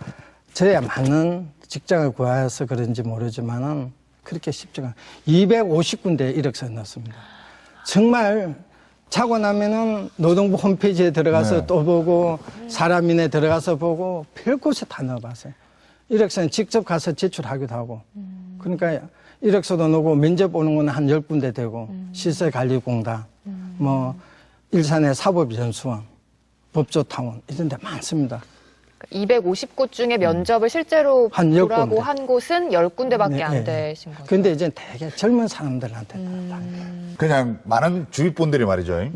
저에 맞는 직장을 구해서 그런지 모르지만은 그렇게 쉽지가 않아요. 250군데 이력서를 넣었습니다. 정말 자고 나면은 노동부 홈페이지에 들어가서 네. 또 보고 사람인에 들어가서 보고 별곳에 다 넣어봤어요. 이력서는 직접 가서 제출하기도 하고. 그러니까 이력서도 넣고 면접 오는 거는 한 10군데 되고 시설관리공단, 뭐 일산의 사법연수원, 법조타운 이런 데 많습니다. 250곳 중에 면접을 실제로 한 10 보라고 군데. 한 곳은 10군데밖에 네, 안 네. 되신 거죠. 근데 이제 되게 젊은 사람들한테 그냥 많은 주위 분들이 말이죠.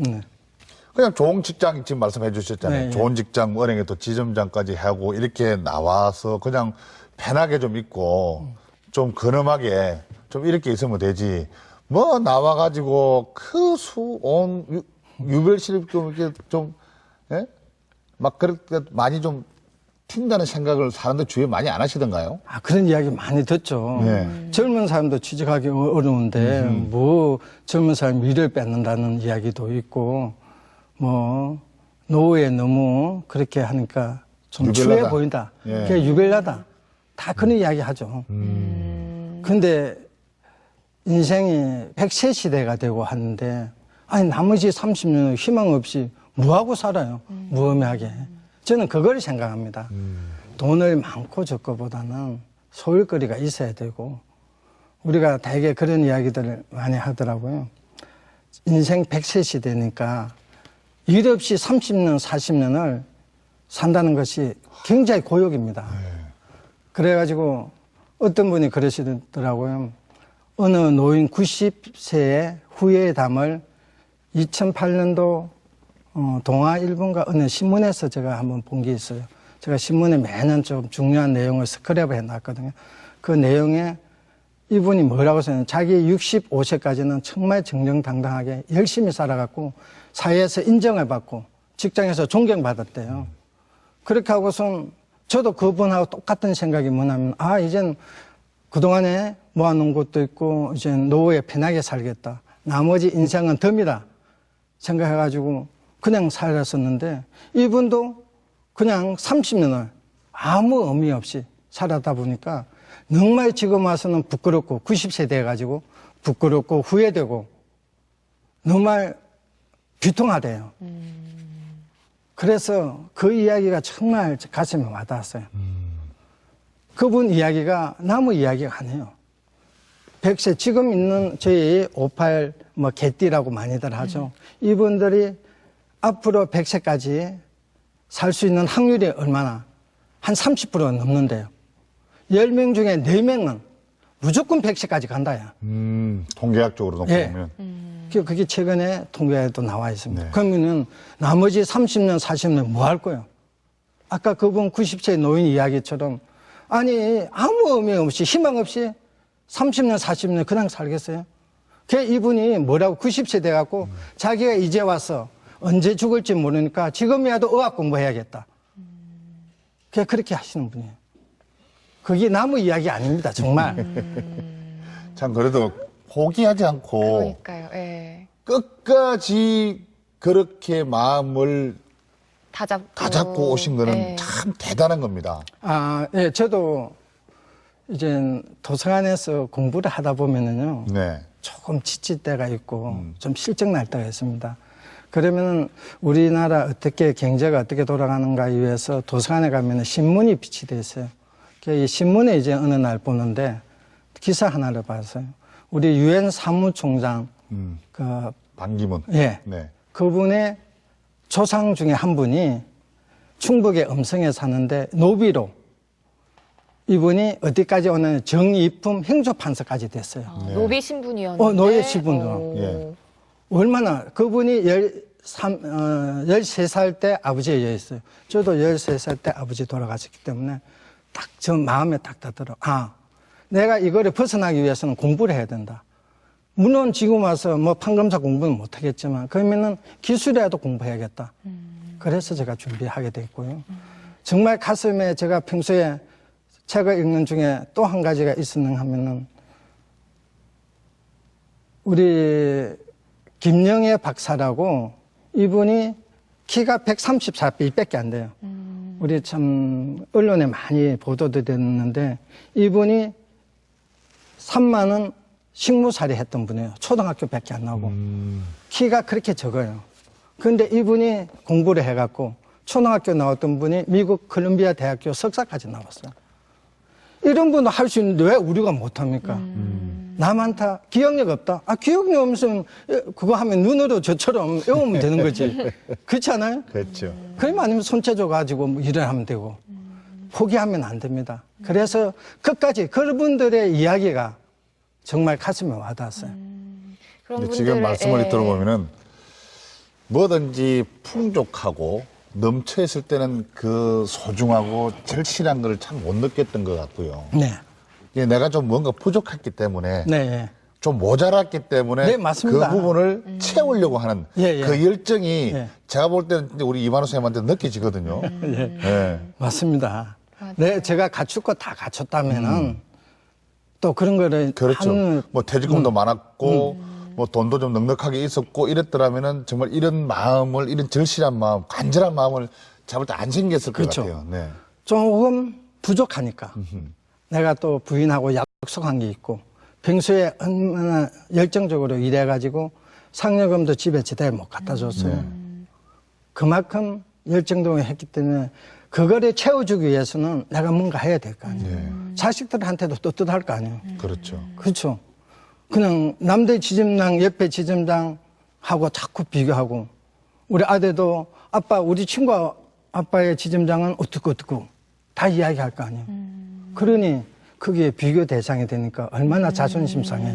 그냥 좋은 직장 지금 말씀해 주셨잖아요. 네, 좋은 직장, 뭐 은행에 또 지점장까지 하고 이렇게 나와서 그냥 편하게 좀 있고 좀 근엄하게 좀 이렇게 있으면 되지. 뭐 나와가지고 유별실 좀 이렇게 좀, 예? 막 그렇게 많이 좀 튄다는 생각을 사람들 주위에 많이 안 하시던가요? 그런 이야기 많이 듣죠. 네. 젊은 사람도 취직하기 어려운데 뭐 젊은 사람 미래를 뺏는다는 이야기도 있고 뭐 노후에 너무 그렇게 하니까 좀 유별나다. 추해 보인다. 예. 그게 유별나다. 다 그런 이야기 하죠. 근데 인생이 100세 시대가 되고 하는데 아니 나머지 30년을 희망 없이 뭐하고 살아요. 무의미하게. 저는 그걸 생각합니다. 돈을 많고 적고보다는 소일거리가 있어야 되고 우리가 되게 그런 이야기들을 많이 하더라고요. 인생 100세 시대니까 일 없이 30년, 40년을 산다는 것이 굉장히 고역입니다. 그래가지고 어떤 분이 그러시더라고요. 어느 노인 90세의 후회의 담을 2008년도 동아일보인가 어느 신문에서 제가 한번 본 게 있어요. 제가 신문에 매년 좀 중요한 내용을 스크랩을 해놨거든요. 그 내용에 이분이 뭐라고 써요? 자기 65세까지는 정말 정정당당하게 열심히 살아갖고 사회에서 인정을 받고 직장에서 존경받았대요. 그렇게 하고선 저도 그분하고 똑같은 생각이 뭐냐면 이젠 그동안에 모아놓은 것도 있고 이제 노후에 편하게 살겠다. 나머지 인생은 덤이다 생각해가지고 그냥 살았었는데 이분도 그냥 30년을 아무 의미 없이 살았다 보니까 정말 지금 와서는 부끄럽고 90세 돼가지고 부끄럽고 후회되고 정말 비통하대요. 그래서 그 이야기가 정말 가슴에 와닿았어요. 그분 이야기가 나무 이야기가 아니에요. 100세 지금 있는 저희 58 뭐 개띠라고 많이들 하죠. 이분들이 앞으로 100세까지 살 수 있는 확률이 얼마나? 한 30%가 넘는데요. 10명 중에 4명은 무조건 100세까지 간다야. 통계학적으로 놓고 예. 보면. 그게 최근에 통계에도 나와 있습니다. 네. 그러면은 나머지 30년, 40년 뭐 할 거예요? 아까 그분 90세 노인 이야기처럼 아니 아무 의미 없이 희망 없이 30년, 40년 그냥 살겠어요? 이분이 뭐라고 90세 돼갖고 자기가 이제 와서 언제 죽을지 모르니까 지금이라도 의학 공부해야겠다. 그렇게 하시는 분이에요. 그게 나무 이야기 아닙니다, 정말. 참 그래도 포기하지 않고 그러니까요. 예. 끝까지 그렇게 마음을 다 잡고. 다 잡고 오신 거는 예. 참 대단한 겁니다. 예, 저도 이제 도서관에서 공부를 하다 보면은요. 네. 조금 지칠 때가 있고 좀 실증 날 때가 있습니다. 그러면 우리나라 어떻게 경제가 어떻게 돌아가는가에 위해서 도서관에 가면 신문이 비치돼 있어요. 이 신문에 이제 어느 날 보는데 기사 하나를 봤어요. 우리 유엔 사무총장 반기문. 예, 네. 그분의 조상 중에 한 분이 충북의 음성에 사는데 노비로 이분이 어디까지 오는 정의품 행조판서까지 됐어요. 노비 신분이었는데. 노예 신분으로. 예. 얼마나 그분이 13살 때 아버지였어요. 저도 13살 때 아버지 돌아가셨기 때문에 딱 저 마음에 딱 닿더라고요. 내가 이거를 벗어나기 위해서는 공부를 해야 된다. 물론 지금 와서 뭐 판검사 공부는 못 하겠지만 그러면은 기술이라도 공부해야겠다. 그래서 제가 준비하게 됐고요. 정말 가슴에 제가 평소에 책을 읽는 중에 또 한 가지가 있었는가 하면은 우리 김영애 박사라고 이분이 키가 134밖에 안 돼요. 우리 참 언론에 많이 보도도 됐는데 이분이 3만 원 식무살이 했던 분이에요. 초등학교밖에 안 나오고 키가 그렇게 적어요. 그런데 이분이 공부를 해갖고 초등학교 나왔던 분이 미국 콜롬비아 대학교 석사까지 나왔어요. 이런 분도 할 수 있는데 왜 우리가 못합니까? 나만 다 기억력 없다. 기억력 없으면 그거 하면 눈으로 저처럼 외우면 되는 거지. 그렇지 않아요? 그렇죠. 그러면 아니면 손재줘 가지고 뭐 일을 하면 되고 포기하면 안 됩니다. 그래서 끝까지 그분들의 이야기가 정말 가슴에 와닿았어요. 그런 근데 지금 말씀을 들어보면은 뭐든지 풍족하고 넘쳐 있을 때는 그 소중하고 절실한 걸 참 못 느꼈던 것 같고요. 네. 예, 내가 좀 뭔가 부족했기 때문에 네. 좀 모자랐기 때문에 네, 맞습니다. 그 부분을 채우려고 하는 예, 예. 그 열정이 예. 제가 볼 때는 이제 우리 이만호 선생님한테 느껴지거든요. 예. 예. 맞습니다. 맞아요. 네, 제가 갖출 거 다 갖췄다면은 또 그런 거를 그렇죠. 하는 뭐 퇴직금도 많았고 뭐 돈도 좀 넉넉하게 있었고 이랬더라면은 정말 이런 마음을 이런 절실한 마음, 간절한 마음을 잡을 때 안 생겼을 그렇죠. 것 같아요. 네. 조금 부족하니까 내가 또 부인하고 약속한 게 있고 평소에 얼마나 열정적으로 일해가지고 상여금도 집에 제대로 못 갖다 줬어요. 그만큼 열정적으로 했기 때문에 그거를 채워주기 위해서는 내가 뭔가 해야 될 거 아니에요. 자식들한테도 떳떳할 거 아니에요. 그렇죠. 그렇죠. 그냥 남들 지점장 옆에 지점장하고 자꾸 비교하고 우리 아들도 아빠 우리 친구 아빠의 지점장은 어떻고 다 이야기할 거 아니에요. 그러니 그게 비교 대상이 되니까 얼마나 자존심 상해.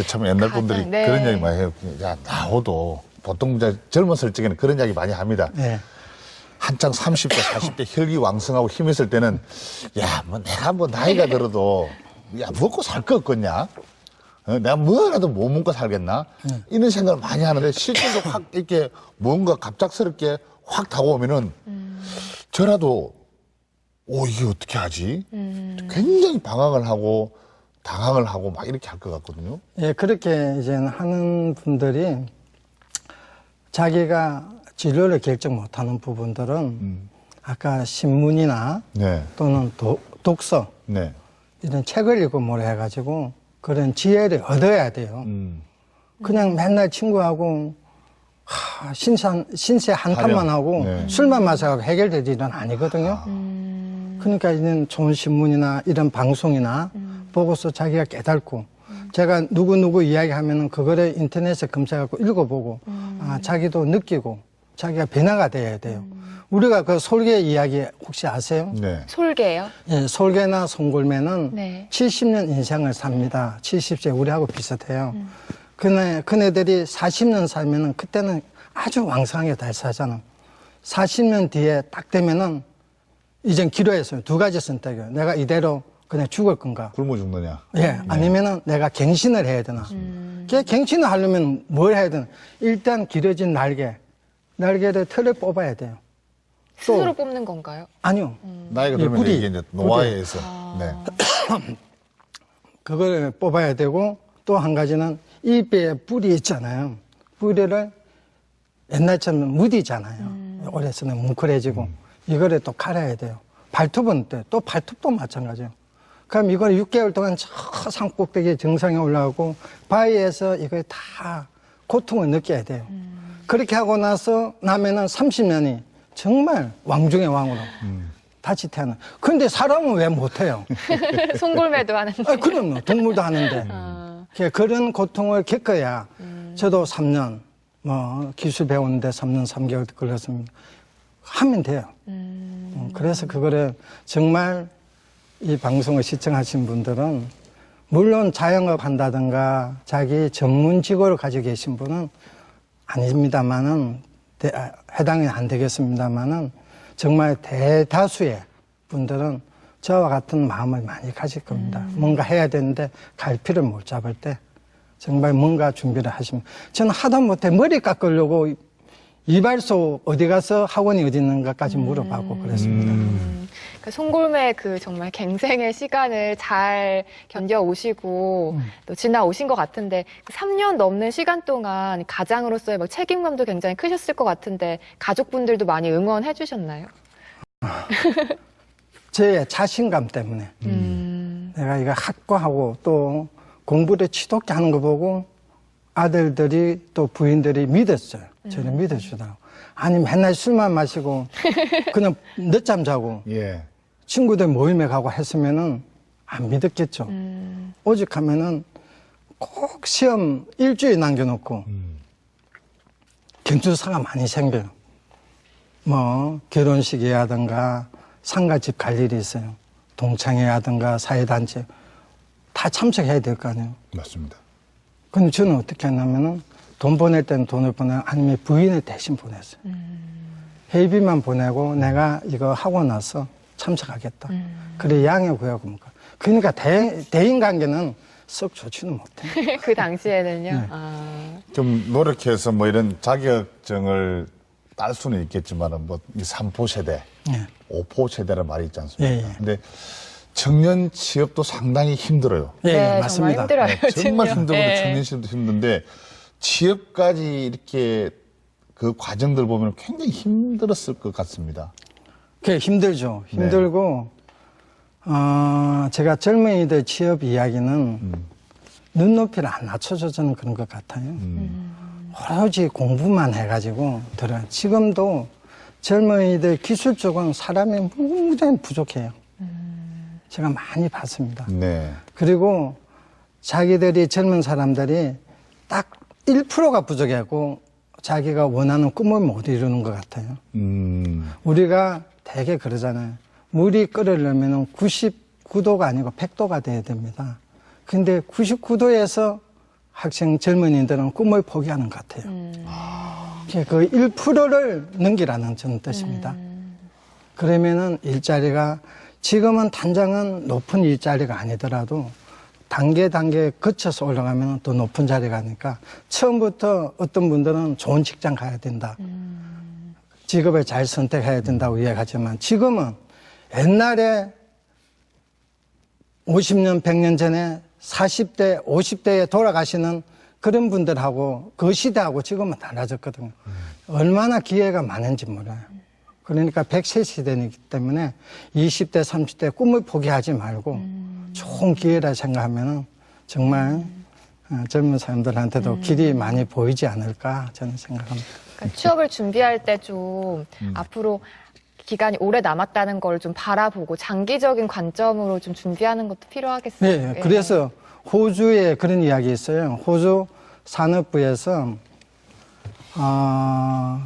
참 옛날 분들이 네. 그런 이야기 많이 해요. 야, 나오도 보통 이제 젊었을 적에는 그런 이야기 많이 합니다. 네. 한창 30대, 40대 혈기왕성하고 힘 있을 때는 야, 뭐 내가 뭐 나이가 들어도 야, 먹고 살 거 없겠냐? 내가 뭐라도 못 먹고 살겠나? 이런 생각을 많이 하는데 실제로 확 이렇게 뭔가 갑작스럽게 확 다가오면은 저라도 이게 어떻게 하지? 굉장히 방황을 하고 당황을 하고 막 이렇게 할 것 같거든요. 예, 그렇게 이제 하는 분들이 자기가 진로를 결정 못하는 부분들은 아까 신문이나 네. 또는 독서 네. 이런 책을 읽고 뭘 해가지고 그런 지혜를 얻어야 돼요. 그냥 맨날 친구하고 신세 한탄만 하고 네. 술만 마셔서 해결될 일은 아니거든요. 그러니까 이런 좋은 신문이나 이런 방송이나 보고서 자기가 깨닫고 제가 누구 이야기하면은 그거를 인터넷에 검색하고 읽어보고 자기도 느끼고 자기가 변화가 돼야 돼요. 우리가 그 솔개 이야기 혹시 아세요? 네. 솔개예요? 예, 솔개나 송골매는 네. 70년 인생을 삽니다. 70세 우리하고 비슷해요. 그네들이 40년 살면은 그때는 아주 왕성하게 잘 살잖아. 40년 뒤에 딱 되면은 이젠 기로했어요. 두 가지 선택이에요. 내가 이대로 그냥 죽을 건가? 굶어 죽느냐? 예, 아니면은 내가 갱신을 해야 되나? 갱신을 하려면 뭘 해야 되나? 일단 길어진 날개를 털을 뽑아야 돼요. 스스로 뽑는 건가요? 아니요. 나이가 예, 들면 뿌리. 이게 이제 노화에 의해서. 네. 그걸 뽑아야 되고 또 한 가지는 잎에 뿌리 있잖아요. 뿌리를 옛날처럼 무디잖아요. 오래 쓰면 뭉클해지고 이거를 또 갈아야 돼요. 발톱은 또 발톱도 마찬가지예요. 그럼 이걸 6개월 동안 저 산 꼭대기 정상에 올라가고 바위에서 이걸 다 고통을 느껴야 돼요. 그렇게 하고 나면은 30년이 정말 왕 중의 왕으로 다시 태어나. 근데 사람은 왜 못해요? 송골매도 하는데. 그럼요. 동물도 하는데. 그런 고통을 겪어야 저도 3년, 기술 배우는데 3년 3개월 걸렸습니다. 하면 돼요. 그래서 그거를 정말 이 방송을 시청하신 분들은 물론 자영업 한다든가 자기 전문 직업을 가지고 계신 분은 아닙니다만은 해당이 안 되겠습니다만은 정말 대다수의 분들은 저와 같은 마음을 많이 가질 겁니다. 뭔가 해야 되는데 갈피를 못 잡을 때 정말 뭔가 준비를 하시면 저는 하다못해 머리 깎으려고 이발소 어디 가서 학원이 어디 있는가까지 물어봐고 그랬습니다. 그 송골매 그 정말 갱생의 시간을 잘 견뎌오시고 또 지나오신 것 같은데 그 3년 넘는 시간 동안 가장으로서의 막 책임감도 굉장히 크셨을 것 같은데 가족분들도 많이 응원해 주셨나요? 제 자신감 때문에 내가 이거 확고하고 또 공부를 치독게 하는 거 보고 아들들이 또 부인들이 믿었어요. 저를 믿어주더라고. 아니 맨날 술만 마시고 그냥 늦잠 자고 예. 친구들 모임에 가고 했으면은 안 믿었겠죠. 오직 하면은 꼭 시험 일주일 남겨놓고 경주사가 많이 생겨요. 뭐 결혼식이라든가 상가집 갈 일이 있어요. 동창회라든가 사회단체 다 참석해야 될 거 아니에요. 맞습니다. 근데 저는 어떻게 했냐면은 돈 보낼 때는 돈을 보내고 아니면 부인을 대신 보냈어요. 회비만 보내고 내가 이거 하고 나서 참석하겠다. 그래 양해 구하고 뭔가. 그러니까 대인 관계는 썩 좋지는 못해. 그 당시에는요. 네. 아. 좀 노력해서 뭐 이런 자격증을 딸 수는 있겠지만은 뭐 이 3포 세대, 예. 5포 세대라는 말이 있지 않습니까? 예, 예. 근데 청년 취업도 상당히 힘들어요. 예, 네, 맞습니다. 정말 힘들어요. 정말 지금요. 힘들고 네. 청년 취업도 힘든데 취업까지 이렇게 그 과정들 보면 굉장히 힘들었을 것 같습니다. 그게 힘들죠. 힘들고, 제가 젊은이들 취업 이야기는 눈높이를 안 낮춰줘 저는 그런 것 같아요. 오로지 공부만 해가지고 들어요. 지금도 젊은이들 기술 쪽은 사람이 무지하게 부족해요. 제가 많이 봤습니다. 네. 그리고 자기들이 젊은 사람들이 딱 1%가 부족하고 자기가 원하는 꿈을 못 이루는 것 같아요. 우리가 되게 그러잖아요. 물이 끓으려면 99도가 아니고 100도가 돼야 됩니다. 근데 99도에서 학생 젊은이들은 꿈을 포기하는 것 같아요. 그 1%를 넘기라는 저는 뜻입니다. 그러면은 일자리가 지금은 당장은 높은 일자리가 아니더라도 단계 거쳐서 올라가면 더 높은 자리가 아니까 처음부터 어떤 분들은 좋은 직장 가야 된다. 직업을 잘 선택해야 된다고 이야기하지만 지금은 옛날에 50년, 100년 전에 40대, 50대에 돌아가시는 그런 분들하고 그 시대하고 지금은 달라졌거든요. 얼마나 기회가 많은지 몰라요. 그러니까 100세 시대이기 때문에 20대, 30대 꿈을 포기하지 말고 좋은 기회라 생각하면 정말 젊은 사람들한테도 길이 많이 보이지 않을까 저는 생각합니다. 그러니까 취업을 준비할 때 좀 앞으로 기간이 오래 남았다는 걸 좀 바라보고 장기적인 관점으로 좀 준비하는 것도 필요하겠어요. 네, 그래서 호주에 그런 이야기 있어요. 호주 산업부에서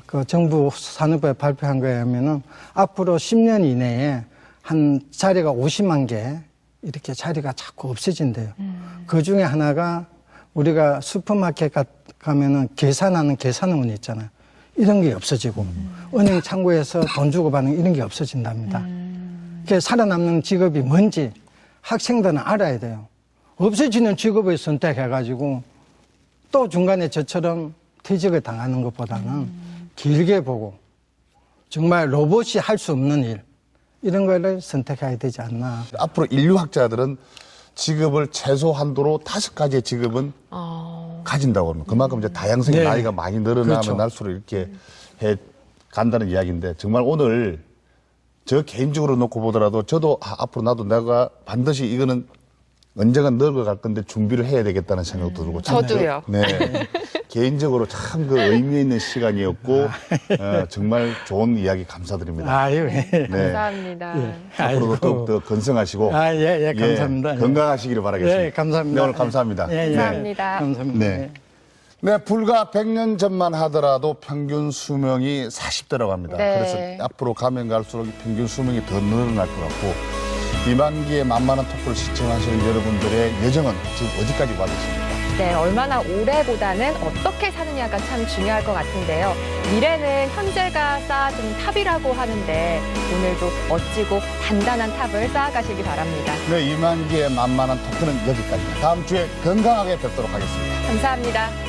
그 정부 산업부에 발표한 거에 하면은 앞으로 10년 이내에 한 자리가 50만 개 이렇게 자리가 자꾸 없어진대요. 그 중에 하나가 우리가 슈퍼마켓 가면은 계산하는 계산원 있잖아요. 이런 게 없어지고 은행 창구에서 돈 주고 받는 이런 게 없어진답니다. 그게 살아남는 직업이 뭔지 학생들은 알아야 돼요. 없어지는 직업을 선택해가지고 또 중간에 저처럼 퇴직을 당하는 것보다는 길게 보고 정말 로봇이 할 수 없는 일 이런 거를 선택해야 되지 않나. 앞으로 인류학자들은 직업을 최소 한도로 5가지의 직업은 가진다고 합니다. 그만큼 이제 다양성의 네. 나이가 많이 늘어나면 그렇죠. 날수록 이렇게 해 간다는 이야기인데 정말 오늘 저 개인적으로 놓고 보더라도 저도 앞으로 나도 내가 반드시 이거는 언젠가 늙어갈 건데 준비를 해야 되겠다는 생각도 들고 참 저도요. 네. 개인적으로 참 그 의미 있는 시간이었고 정말 좋은 이야기 감사드립니다. 아유, 예. 감사합니다. 앞으로도 아이고. 더욱더 건승하시고 예, 감사합니다. 건강하시기를 바라겠습니다. 예, 감사합니다. 네, 오늘 감사합니다. 예, 예. 감사합니다. 감사합니다. 네. 예. 네, 불과 100년 전만 하더라도 평균 수명이 40대라고 합니다. 네. 그래서 앞으로 가면 갈수록 평균 수명이 더 늘어날 것 같고 비만기의 만만한 톡을 시청하시는 여러분들의 여정은 지금 어디까지 와있습니까? 네, 얼마나 오래보다는 어떻게 사느냐가 참 중요할 것 같은데요. 미래는 현재가 쌓아둔 탑이라고 하는데 오늘도 멋지고 단단한 탑을 쌓아가시기 바랍니다. 네, 2만 개의 만만한 토크는 여기까지입니다. 다음 주에 건강하게 뵙도록 하겠습니다. 감사합니다.